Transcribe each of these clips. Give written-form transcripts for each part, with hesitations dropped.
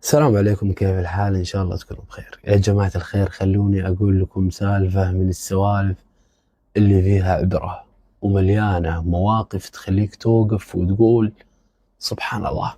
السلام عليكم، كيف الحال؟ إن شاء الله تكونوا بخير. يا جماعة الخير، خلوني أقول لكم سالفة من السوالف اللي فيها عبرة ومليانة مواقف تخليك توقف وتقول سبحان الله،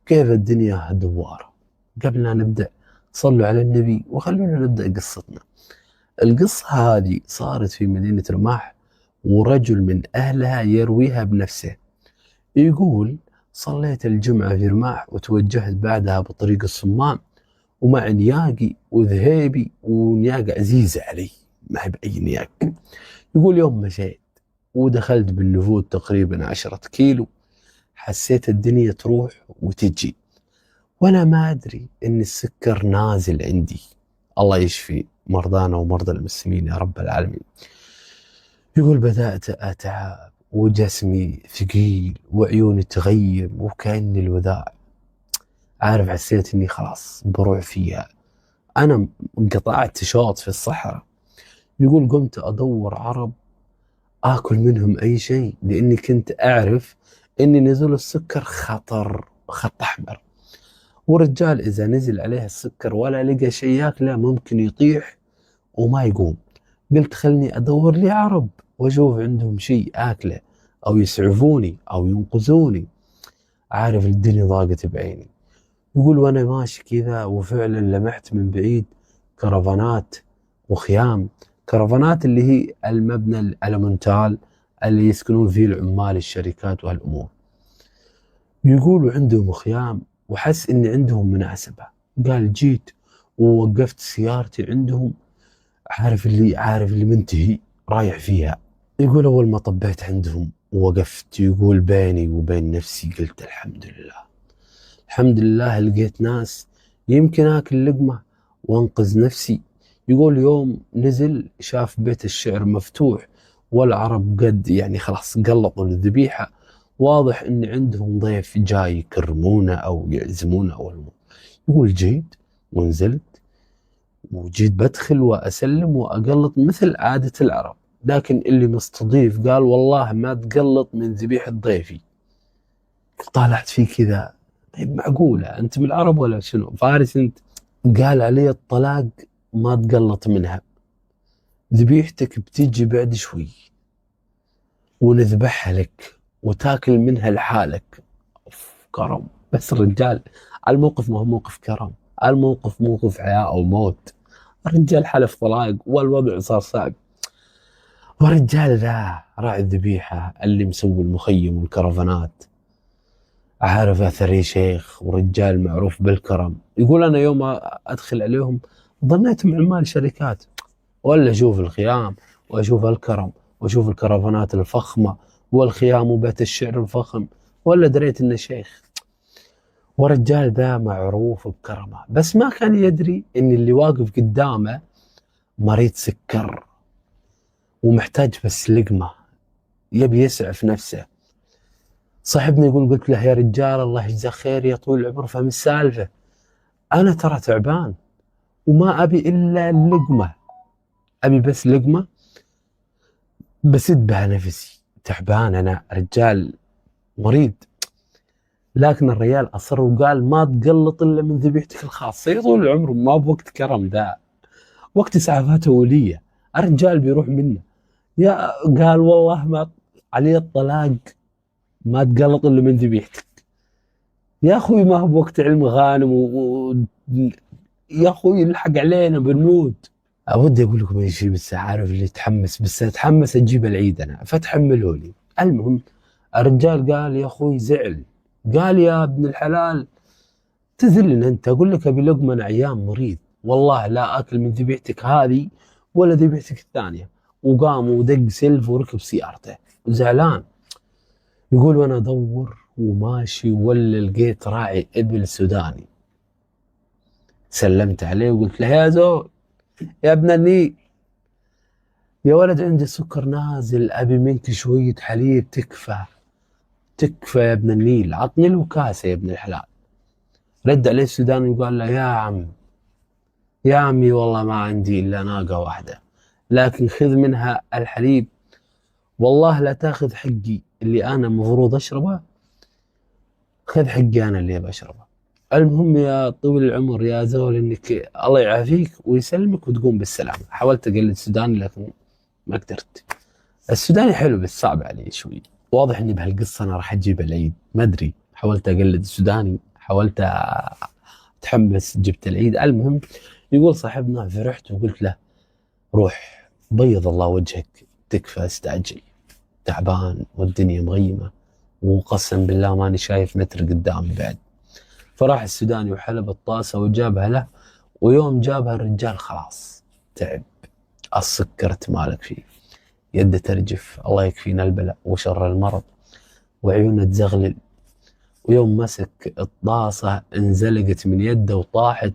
كيف الدنيا دوارة. قبل لا نبدأ، صلوا على النبي وخلونا نبدأ قصتنا. القصة هذه صارت في مدينة رماح، ورجل من أهلها يرويها بنفسه. يقول: صليت الجمعة في رماح وتوجهت بعدها بطريق الصمام، ومع نياقي وذهيبي، ونياقة عزيزة علي، ما هي بأي نياق. يقول: يوم مشيت ودخلت بالنفود تقريبا 10 كيلو، حسيت الدنيا تروح وتجي، وأنا ما أدري إن السكر نازل عندي. الله يشفي مرضانا ومرضى المسلمين يا رب العالمين. يقول: بدأت أتعب وجسمي ثقيل وعيوني تغيم وكأني الوداع. عارف، حسيت إني خلاص بروح فيها. أنا قطعت شوط في الصحراء. يقول: قمت أدور عرب آكل منهم أي شيء، لأني كنت أعرف إن نزول السكر خطر، خط أحمر، ورجال إذا نزل عليه السكر ولا لقى شيء ياكله ممكن يطيح وما يقوم. قلت خلني أدور لي عرب وأشوف عندهم شيء آكله، أو يسعفوني أو ينقذوني. عارف، الدنيا ضاقت بعيني. يقول: وأنا ماشي كذا وفعلا لمحت من بعيد كرفانات وخيام. كرفانات اللي هي المبنى الألمنتال اللي يسكنون فيه العمال الشركات وهالأمور. يقولوا عندهم خيام، وحس إن عندهم مناسبة. قال: جيت ووقفت سيارتي عندهم. عارف اللي منتهي رايح فيها. يقول: أول ما طبيت عندهم ووقفت، يقول بيني وبين نفسي قلت الحمد لله، الحمد لله لقيت ناس يمكن آكل لقمة وانقذ نفسي. يقول: يوم نزل شاف بيت الشعر مفتوح، والعرب قد يعني خلاص قلطوا الذبيحة. واضح ان عندهم ضيف جاي يكرمونه او يعزمونه او المهم. يقول: جيت ونزلت وجيت بدخل واسلم واقلط مثل عادة العرب، لكن اللي مستضيف قال: والله ما تقلط من ذبيحة ضيفي. طالعت فيه كذا، طيب معقولة أنت من العرب ولا شنو؟ فارس أنت؟ قال: علي الطلاق ما تقلط منها، ذبيحتك بتجي بعد شوي ونذبحها لك وتاكل منها لحالك. أوف، كرم. بس الرجال الموقف ما هو موقف كرم، الموقف موقف حياة أو موت. الرجال حلف طلاق والوضع صار صعب، والرجال ذا راعي الذبيحة اللي مسوي المخيم والكرفانات، عارف، أثري شيخ ورجال معروف بالكرم. يقول: أنا يوم أدخل عليهم ظنيتهم عمال شركات، ولا أشوف الخيام وأشوف الكرم وأشوف الكرفانات الفخمة والخيام وبيت الشعر الفخم، ولا دريت إنه شيخ. ورجال ذا معروف بكرمه، بس ما كان يدري إن اللي واقف قدامه مريض سكر ومحتاج بس لقمة، يبي يسعف نفسه. صاحبنا يقول: قلت له: يا رجال الله يجزاه خير يا طويل العمر، فهم السالفة، أنا ترى تعبان وما أبي إلا اللقمة، أبي بس لقمة بسد بها نفسي، تعبان أنا رجال مريض. لكن الرجال أصر وقال: ما تقلط إلا من ذبيحتك الخاصة يا طول العمر، ما بوقت كرم ذا، وقت إسعافات أولية، الرجال بيروح منه. يا قال: والله ما علي الطلاق ما تقلط إلا من ذبيحتك يا أخوي، ما هو بوقت علم غانم يا أخوي الحق علينا بنموت. ودي اقول لكم اي شيء، بس عارف اللي يتحمس، بس اتحمس اجيب العيد انا فتحمله لي. المهم، الرجال قال: يا اخوي زعل. قال: يا ابن الحلال تذلن انت، اقول لك ابي لقمه، انا عيان مريض، والله لا اكل من ذبيحتك هذه ولا ذبيحتك الثانيه. وقام ودق سلف وركب سيارته زعلان. يقول: وانا ادور وماشي ولا لقيت راعي ابل سوداني، سلمت عليه وقلت له: يا زول، يا ابن النيل، يا ولد عندي السكر نازل، أبي منك شوية حليب، تكفى تكفى يا ابن النيل، عطني له كاسة يا ابن الحلال. رد عليه السوداني وقال له: يا عم، يا عمي والله ما عندي إلا ناقة واحدة، لكن خذ منها الحليب، والله لا تاخذ حقي اللي أنا مفروض أشربه، خذ حقي أنا اللي بشربه. المهم يا طويل العمر يا زول انك الله يعافيك ويسلمك وتقوم بالسلامة. حاولت اقلد سوداني لكن ما قدرت. السوداني حلو بس صعب علي شوي. واضح اني بهالقصة انا راح اجيب العيد، ما ادري. حاولت اقلد السوداني، حاولت اتحمس، جبت العيد. المهم يقول صاحبنا، فرحت وقلت له روح بيض الله وجهك، تكفى استعجل، تعبان والدنيا مغيمة وقسم بالله ماني شايف متر قدامي بعد. فراح السوداني وحلب الطاسة وجابها له، ويوم جابها الرجال خلاص تعب، السكرت مالك فيه، يده ترجف، الله يكفينا البلاء وشر المرض، وعيونه تزغلل. ويوم مسك الطاسة انزلقت من يده وطاحت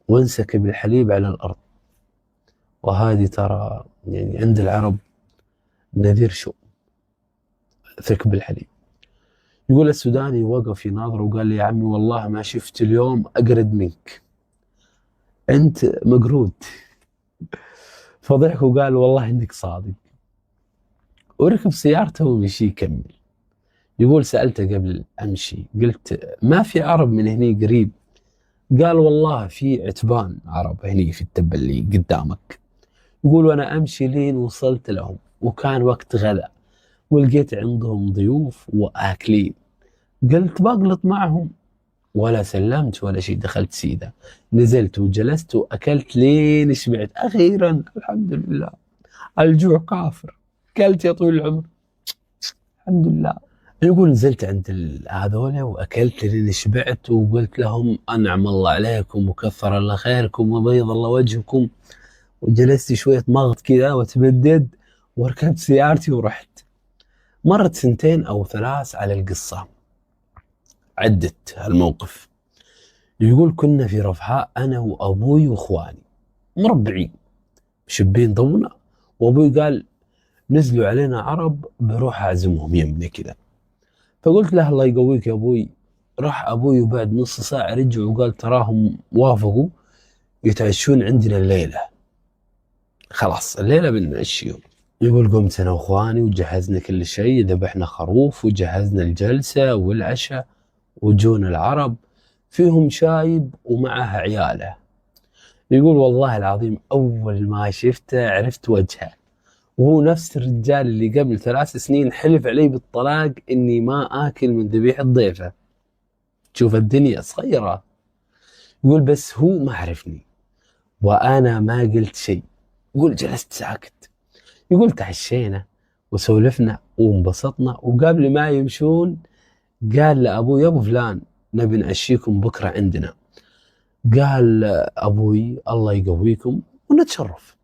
وانسكب الحليب على الأرض. وهذه ترى يعني عند العرب نذير شو ثك بالحليب. يقول السوداني وقف يناظر وقال لي يا عمي والله ما شفت اليوم أقرد منك، أنت مقرود. فضحك وقال والله إنك صادق، وركب سيارته ومشي يكمل. يقول سألته قبل أمشي، قلت ما في عرب من هني قريب؟ قال والله في عتبان عرب هني في التبة اللي قدامك. يقول وأنا أمشي لين وصلت لهم وكان وقت غدا، ولقيت عندهم ضيوف وآكلين. قلت بقلط معهم ولا سلمت ولا شيء، دخلت سيدة، نزلت وجلست وأكلت لين شبعت. أخيرا الحمد لله، الجوع كافر، أكلت يا طويل العمر الحمد لله. يقول نزلت عند هذول وأكلت لين شبعت، وقلت لهم أنعم الله عليكم وكثر الله خيركم وبيض الله وجهكم، وجلست شوية مغط كذا وتبدد، وركبت سيارتي ورحت. مرت 2 أو 3 على القصة، عدت هالموقف. يقول كنا في رفحاء أنا وأبوي وإخواني مربعين شبين ضونا، وأبوي قال نزلوا علينا عرب بروح أعزمهم يمنا كذا. فقلت له الله يقويك يا أبوي. راح أبوي وبعد نص ساعة رجع وقال تراهم وافقوا يتعشون عندنا الليلة، خلاص الليلة بنعشيهم. يقول قمت أنا وإخواني وجهزنا كل شيء، ذبحنا خروف وجهزنا الجلسة والعشاء، وجونا العرب فيهم شايب ومعه عياله. يقول والله العظيم أول ما شفته عرفت وجهه، وهو نفس الرجال اللي قبل 3 سنين حلف علي بالطلاق إني ما آكل من ذبيحة ضيفه. تشوف الدنيا صغيرة. يقول بس هو ما عرفني وأنا ما قلت شيء. يقول جلست ساكت. يقول تعشينا وسولفنا وانبسطنا، وقبل ما يمشون قال لأبوي يا أبو فلان نبي نعشيكم بكرة عندنا. قال أبوي الله يقويكم ونتشرف.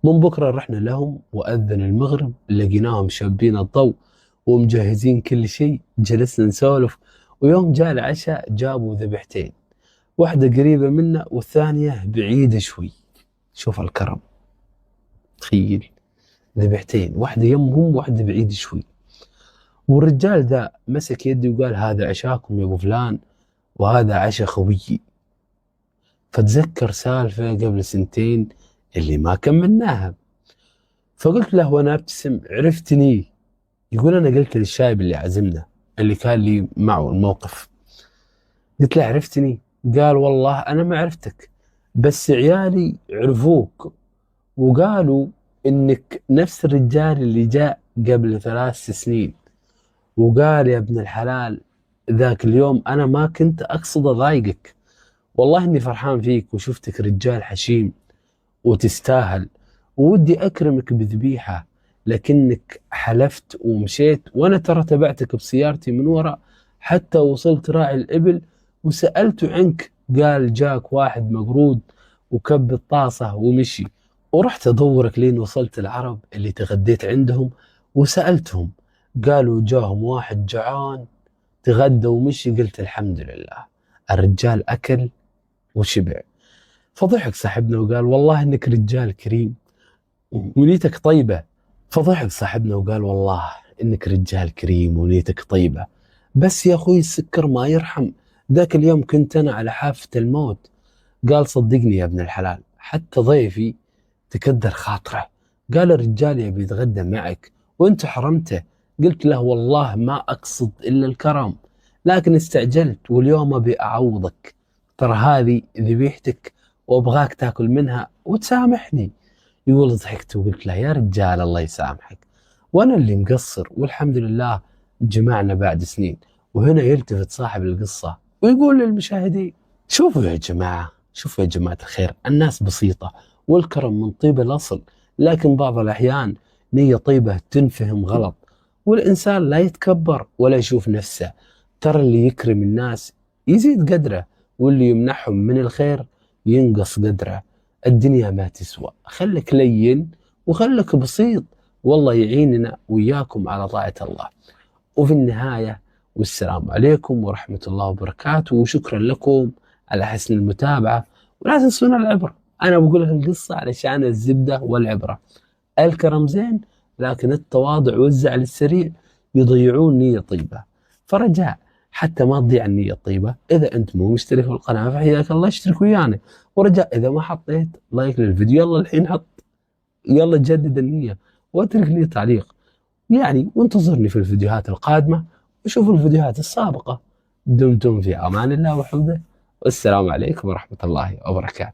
من بكرة رحنا لهم وأذن المغرب، لقيناهم شابين الضوء ومجهزين كل شيء، جلسنا نسولف. ويوم جاء العشاء جابوا ذبحتين، واحدة قريبة منا والثانية بعيدة شوي. شوف الكرم، تخيل ذبحتين، واحدة يمهم واحدة بعيدة شوي. والرجال ذا مسك يدي وقال هذا عشاكم يا أبو فلان وهذا عشا خويي. فتذكر سالفة قبل 2 اللي ما كملناها. فقلت له وانا ابتسم عرفتني؟ يقول انا قلت للشايب اللي عزمنا اللي كان لي معه الموقف، قلت له عرفتني؟ قال والله انا ما عرفتك، بس عيالي عرفوك وقالوا انك نفس الرجال اللي جاء قبل 3 سنين. وقال يا ابن الحلال ذاك اليوم انا ما كنت اقصد اضايقك، والله اني فرحان فيك وشفتك رجال حشيم وتستاهل، وودي أكرمك بذبيحة، لكنك حلفت ومشيت، وأنا ترى تبعتك بسيارتي من وراء حتى وصلت راعي الإبل وسألته عنك، قال جاك واحد مقرود وكب الطاسة ومشي. ورحت أدورك لين وصلت العرب اللي تغديت عندهم وسألتهم، قالوا جاهم واحد جعان تغدى ومشي. قلت الحمد لله الرجال أكل وشبع. فضحك صاحبنا وقال والله إنك رجال كريم ونيتك طيبة. فضحك صاحبنا وقال والله إنك رجال كريم ونيتك طيبة، بس يا أخوي السكر ما يرحم، ذاك اليوم كنت أنا على حافة الموت. قال صدقني يا ابن الحلال حتى ضيفي تكدر خاطره، قال الرجال يبي يتغدى معك وانت حرمته. قلت له والله ما أقصد إلا الكرم، لكن استعجلت واليوم أبي أعوضك، ترى هذه ذبيحتك وأبغاك تاكل منها وتسامحني. يقول ضحكت وقلت له يا رجال الله يسامحك، وأنا اللي مقصر والحمد لله جمعنا بعد سنين. وهنا يلتفت صاحب القصة ويقول للمشاهدين شوفوا يا جماعة، شوفوا يا جماعة الخير، الناس بسيطة والكرم من طيب الأصل، لكن بعض الأحيان نية طيبة تنفهم غلط. والإنسان لا يتكبر ولا يشوف نفسه، ترى اللي يكرم الناس يزيد قدره، واللي يمنحهم من الخير ينقص قدره. الدنيا ما تسوى، خلك لين وخلك بسيط، والله يعيننا وإياكم على طاعة الله. وفي النهاية والسلام عليكم ورحمة الله وبركاته، وشكرا لكم على حسن المتابعة. ولا تنسون العبرة، أنا بقول لك القصة علشان الزبدة والعبرة. الكرم زين، لكن التواضع والزعل السريع يضيعون نية طيبة. فرجاء حتى ما تضيع النية الطيبة، إذا أنت مو مشترك في القناة فحياك الله اشترك ويانا. ورجاء إذا ما حطيت لايك للفيديو يلا الحين حط، يلا جدد النية واترك لي تعليق يعني، وانتظرني في الفيديوهات القادمة وشوفوا الفيديوهات السابقة. دمتم في أمان الله وحفظه، والسلام عليكم ورحمة الله وبركاته.